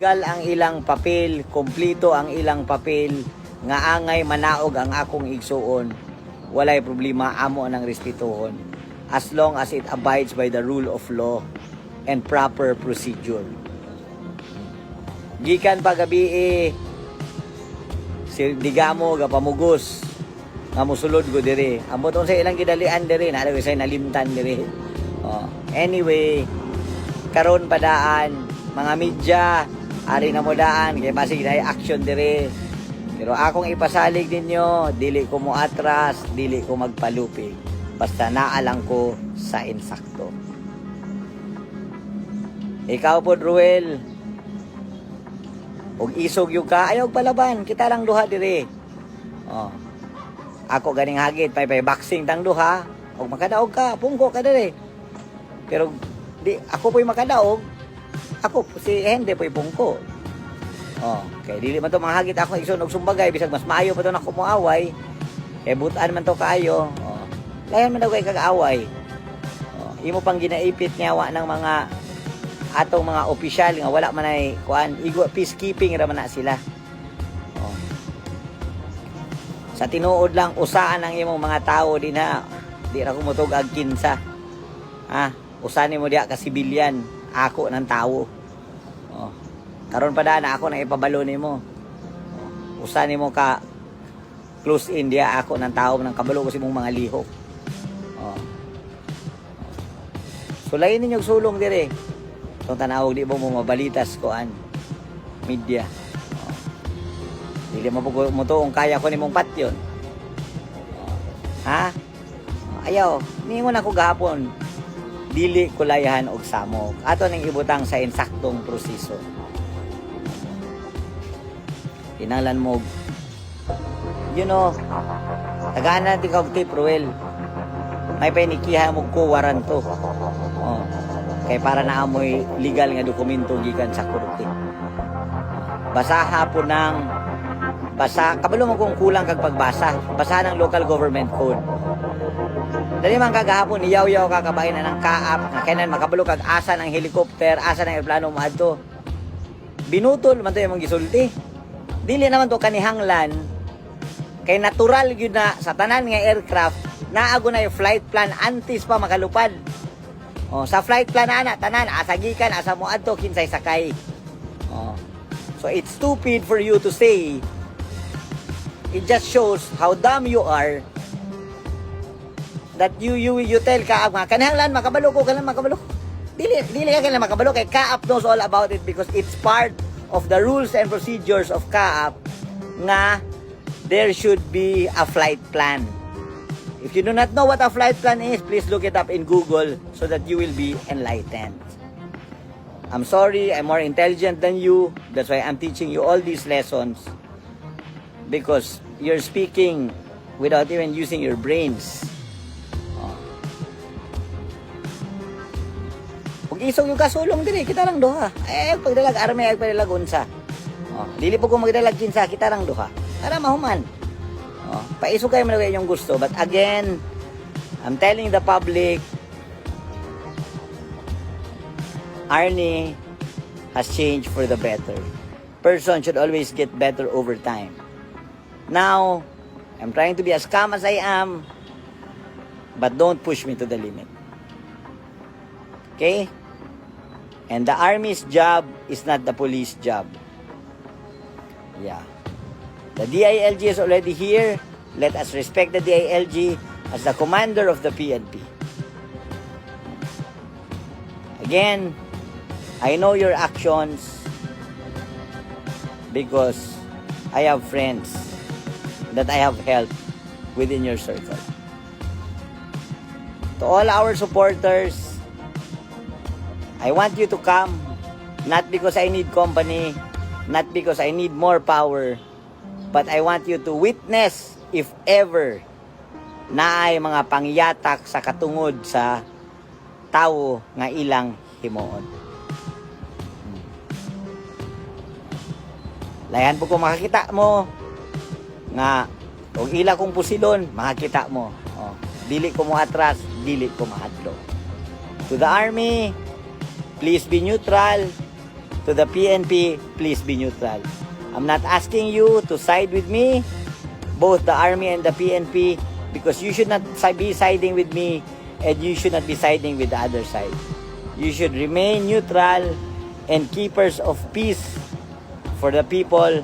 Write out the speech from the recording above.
Gal ang ilang papel, kumplito ang ilang papel, nga angay manaog ang akong igsuon, walay problema, amo nang respetuhon, as long as it abides by the rule of law and proper procedure. Gikan pagabi si digamo gapamugos nga mosulod ko diri. Ambot sa ilang gidalian diri, na say nalimtan diri. Anyway, karon padaan mga media ari na mo daan kay basig na action dire, pero akong ipasalig ninyo, dili ko mo atras, dili ko magpalupig, basta naalang ko sa insakto. Ikaw po, Ruel, og isog yung ka, ayaw palaban, kita lang duha dire. Ako ganing hagit pay boxing tang duha, og makadaog ka, pungko ka dire. Pero di ako po'y makadaog, ako si Hende po'y pungko. Kay dili man to mahagit ako igsoon og sumbagay, bisag mas maayo pa to na kumuaway. Kay butan man to kaayo. Layan man daw kay kag-away. Imo pang ginaipit niyawa ng mga atong mga opisyal nga wala man ay kuan, igwa peacekeeping ra man na sila. Sa tinuod lang usaan ang imong mga tao din ha. Di ra ko mutog ag kinsa. Usanin mo diha ka sibilyan, ako ng tao. Karon pa na ako nang ipabalo nimo. Usanin mo ka close in diha, ako ng tao nang kabalo ko si mong mga lihok. Sulayin ninyo sulong dire. Kung tanawag di mo mabalitas koan media. Dili mo to kung kaya ko nimong patyon. Ayaw, ni mo na ko gahapon. Dili kulayahan og samok. Ato ning ibutang sa insaktong proseso. Kinahanglan mo, tagaan natin kag tip, Ruel. May painikiha mo ko waranto. Kay para naamoy legal nga dokumento gikan sa korte. Basaha po kabalo mo kung kulang kag pagbasa. Basa ng local government code. Dali man kagahapon iyaw-yaw kakabahin na ng kaap nga kailan makabalo kag asa ng helicopter, asa ng eroplano maadto. Binutol man to imong gisulti. Dili naman to kanihanglan kay natural gyud na sa tanan nga aircraft naago na yung flight plan antes pa makalupad. Sa flight plan na tanan asa gikan, asa moadto, kinsay sakay. So it's stupid for you to say. It just shows how dumb you are. That you tell Kaap nga kanahanglan makabalo ko, kanang makabalo. Dili ka kanang makabalo kay Kaap knows all about it because it's part of the rules and procedures of Kaap nga there should be a flight plan. If you do not know what a flight plan is, please look it up in Google so that you will be enlightened. I'm sorry, I'm more intelligent than you. That's why I'm teaching you all these lessons. Because you're speaking without even using your brains. Kung isog yung kasulong din kita lang duha. Pagdalag army, pagdalag unsa. Dili po kung magdalag kinsa, kita lang duha. Para mahuman. Paisog kayo malagay yung gusto. But again, I'm telling the public, Arnie has changed for the better. Person should always get better over time. Now, I'm trying to be as calm as I am, but don't push me to the limit. Okay? And the army's job is not the police job. Yeah. The DILG is already here. Let us respect the DILG as the commander of the PNP. Again, I know your actions because I have friends that I have helped within your circle. To all our supporters, I want you to come, not because I need company, not because I need more power, but I want you to witness if ever na ay mga pangyatak sa katungod sa tao nga ilang himuon. Layan po kung makakita mo nga og ila kong pusilon, makakita mo. Dili ko mo atras, dili ko mahadlo. To the army, please be neutral. To to the PNP, please be neutral. I'm not asking you to side with me, both the army and the PNP, because you should not be siding with me and you should not be siding with the other side. You should remain neutral and keepers of peace for the people.